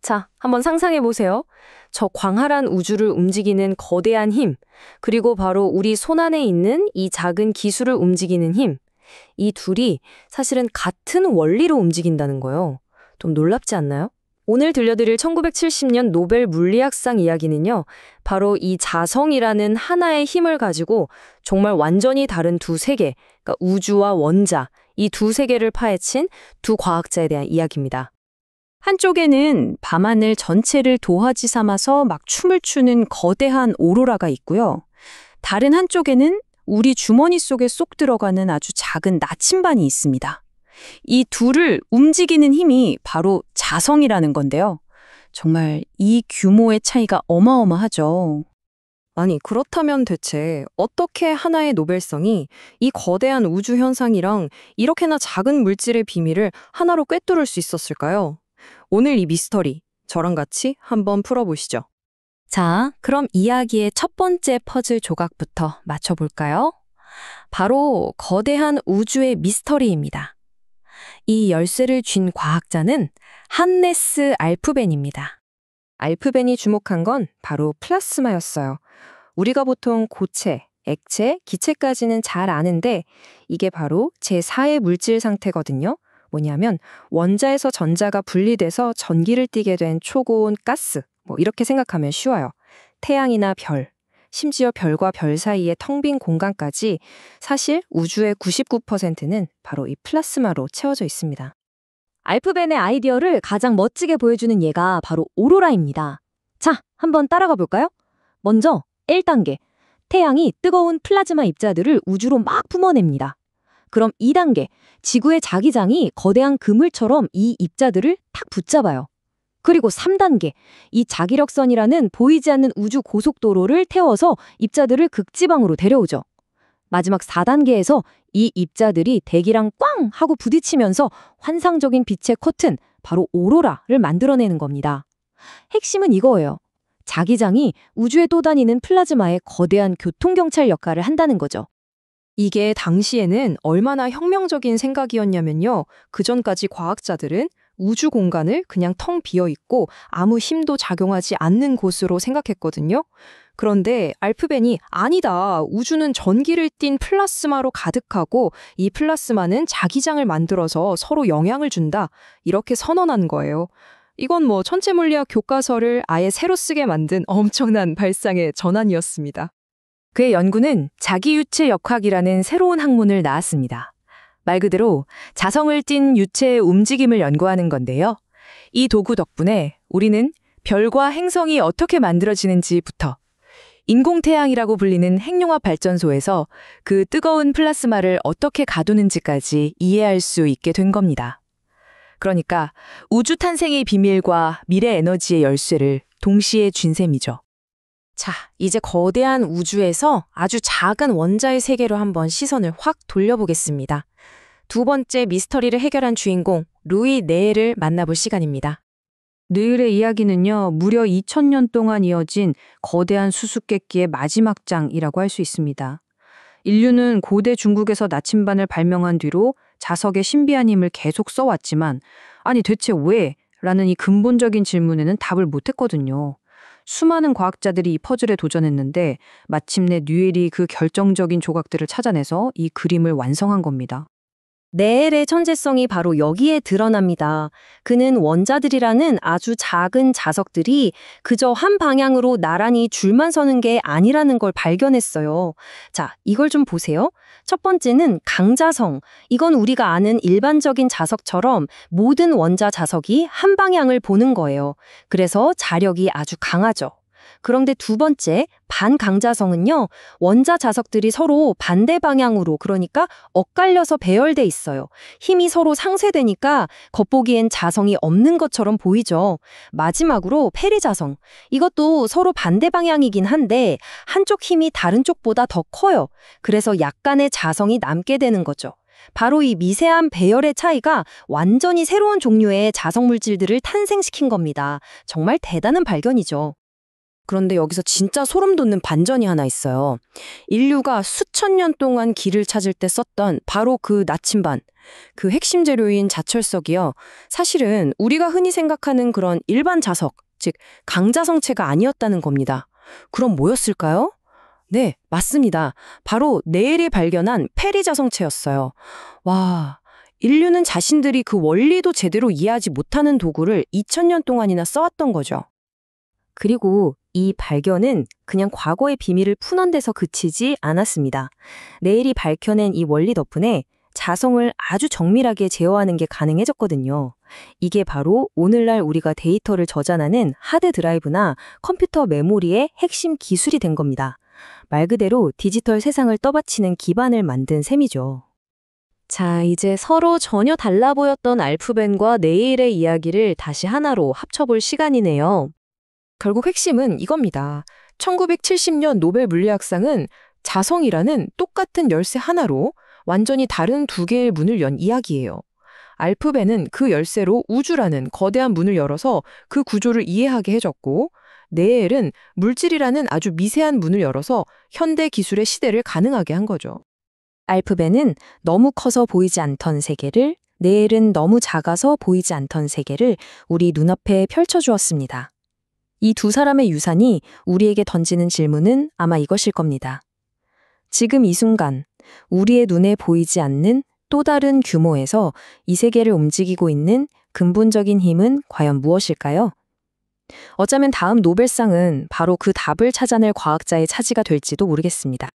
자, 한번 상상해 보세요. 저 광활한 우주를 움직이는 거대한 힘, 그리고 바로 우리 손안에 있는 이 작은 기술을 움직이는 힘. 이 둘이 사실은 같은 원리로 움직인다는 거예요. 좀 놀랍지 않나요? 오늘 들려드릴 1970년 노벨 물리학상 이야기는요, 바로 이 자성이라는 하나의 힘을 가지고 정말 완전히 다른 두 세계, 그러니까 우주와 원자, 이 두 세계를 파헤친 두 과학자에 대한 이야기입니다. 한쪽에는 밤하늘 전체를 도화지 삼아서 막 춤을 추는 거대한 오로라가 있고요. 다른 한쪽에는 우리 주머니 속에 쏙 들어가는 아주 작은 나침반이 있습니다. 이 둘을 움직이는 힘이 바로 자성이라는 건데요. 정말 이 규모의 차이가 어마어마하죠. 아니, 그렇다면 대체 어떻게 하나의 노벨상이 이 거대한 우주 현상이랑 이렇게나 작은 물질의 비밀을 하나로 꿰뚫을 수 있었을까요? 오늘 이 미스터리, 저랑 같이 한번 풀어보시죠. 자, 그럼 이야기의 첫 번째 퍼즐 조각부터 맞춰볼까요? 바로 거대한 우주의 미스터리입니다. 이 열쇠를 쥔 과학자는 한네스 알프벤입니다. 알프벤이 주목한 건 바로 플라스마였어요. 우리가 보통 고체, 액체, 기체까지는 잘 아는데 이게 바로 제4의 물질 상태거든요. 뭐냐면 원자에서 전자가 분리돼서 전기를 띠게 된 초고온 가스, 이렇게 생각하면 쉬워요. 태양이나 별, 심지어 별과 별 사이의 텅 빈 공간까지 사실 우주의 99%는 바로 이 플라스마로 채워져 있습니다. 알프벤의 아이디어를 가장 멋지게 보여주는 예가 바로 오로라입니다. 자, 한번 따라가 볼까요? 먼저 1단계, 태양이 뜨거운 플라즈마 입자들을 우주로 막 뿜어냅니다. 그럼 2단계, 지구의 자기장이 거대한 그물처럼 이 입자들을 탁 붙잡아요. 그리고 3단계, 이 자기력선이라는 보이지 않는 우주 고속도로를 태워서 입자들을 극지방으로 데려오죠. 마지막 4단계에서 이 입자들이 대기랑 꽝 하고 부딪히면서 환상적인 빛의 커튼, 바로 오로라를 만들어내는 겁니다. 핵심은 이거예요. 자기장이 우주에 떠다니는 플라즈마의 거대한 교통경찰 역할을 한다는 거죠. 이게 당시에는 얼마나 혁명적인 생각이었냐면요. 그전까지 과학자들은 우주 공간을 그냥 텅 비어있고 아무 힘도 작용하지 않는 곳으로 생각했거든요. 그런데 알프벤이 아니다. 우주는 전기를 띤 플라스마로 가득하고 이 플라스마는 자기장을 만들어서 서로 영향을 준다. 이렇게 선언한 거예요. 이건 천체물리학 교과서를 아예 새로 쓰게 만든 엄청난 발상의 전환이었습니다. 그의 연구는 자기유체 역학이라는 새로운 학문을 낳았습니다. 말 그대로 자성을 띤 유체의 움직임을 연구하는 건데요. 이 도구 덕분에 우리는 별과 행성이 어떻게 만들어지는지부터 인공태양이라고 불리는 핵융합 발전소에서 그 뜨거운 플라스마를 어떻게 가두는지까지 이해할 수 있게 된 겁니다. 그러니까 우주 탄생의 비밀과 미래 에너지의 열쇠를 동시에 쥔 셈이죠. 자, 이제 거대한 우주에서 아주 작은 원자의 세계로 한번 시선을 확 돌려보겠습니다. 두 번째 미스터리를 해결한 주인공 루이 네엘을 만나볼 시간입니다. 네을의 이야기는요, 무려 2000년 동안 이어진 거대한 수수께끼의 마지막 장이라고 할 수 있습니다. 인류는 고대 중국에서 나침반을 발명한 뒤로 자석의 신비한 힘을 계속 써왔지만, 아니 대체 왜? 라는 이 근본적인 질문에는 답을 못했거든요. 수많은 과학자들이 이 퍼즐에 도전했는데 마침내 뉴엘이 그 결정적인 조각들을 찾아내서 이 그림을 완성한 겁니다. 네엘의 천재성이 바로 여기에 드러납니다. 그는 원자들이라는 아주 작은 자석들이 그저 한 방향으로 나란히 줄만 서는 게 아니라는 걸 발견했어요. 자, 이걸 좀 보세요. 첫 번째는 강자성. 이건 우리가 아는 일반적인 자석처럼 모든 원자 자석이 한 방향을 보는 거예요. 그래서 자력이 아주 강하죠. 그런데 두 번째, 반강자성은요, 원자 자석들이 서로 반대 방향으로, 그러니까 엇갈려서 배열돼 있어요. 힘이 서로 상쇄되니까 겉보기엔 자성이 없는 것처럼 보이죠. 마지막으로 페리자성. 이것도 서로 반대 방향이긴 한데 한쪽 힘이 다른 쪽보다 더 커요. 그래서 약간의 자성이 남게 되는 거죠. 바로 이 미세한 배열의 차이가 완전히 새로운 종류의 자성 물질들을 탄생시킨 겁니다. 정말 대단한 발견이죠. 그런데 여기서 진짜 소름 돋는 반전이 하나 있어요. 인류가 수천 년 동안 길을 찾을 때 썼던 바로 그 나침반, 그 핵심 재료인 자철석이요. 사실은 우리가 흔히 생각하는 그런 일반 자석, 즉 강자성체가 아니었다는 겁니다. 그럼 뭐였을까요? 네, 맞습니다. 바로 네일이 발견한 페리자성체였어요. 와, 인류는 자신들이 그 원리도 제대로 이해하지 못하는 도구를 2000년 동안이나 써왔던 거죠. 그리고 이 발견은 그냥 과거의 비밀을 푸는 데서 그치지 않았습니다. 네일이 밝혀낸 이 원리 덕분에 자성을 아주 정밀하게 제어하는 게 가능해졌거든요. 이게 바로 오늘날 우리가 데이터를 저장하는 하드 드라이브나 컴퓨터 메모리의 핵심 기술이 된 겁니다. 말 그대로 디지털 세상을 떠받치는 기반을 만든 셈이죠. 자, 이제 서로 전혀 달라 보였던 알프벤과 네일의 이야기를 다시 하나로 합쳐볼 시간이네요. 결국 핵심은 이겁니다. 1970년 노벨 물리학상은 자성이라는 똑같은 열쇠 하나로 완전히 다른 두 개의 문을 연 이야기예요. 알프벤은 그 열쇠로 우주라는 거대한 문을 열어서 그 구조를 이해하게 해줬고, 네엘은 물질이라는 아주 미세한 문을 열어서 현대 기술의 시대를 가능하게 한 거죠. 알프벤은 너무 커서 보이지 않던 세계를, 네엘은 너무 작아서 보이지 않던 세계를 우리 눈앞에 펼쳐주었습니다. 이 두 사람의 유산이 우리에게 던지는 질문은 아마 이것일 겁니다. 지금 이 순간, 우리의 눈에 보이지 않는 또 다른 규모에서 이 세계를 움직이고 있는 근본적인 힘은 과연 무엇일까요? 어쩌면 다음 노벨상은 바로 그 답을 찾아낼 과학자의 차지가 될지도 모르겠습니다.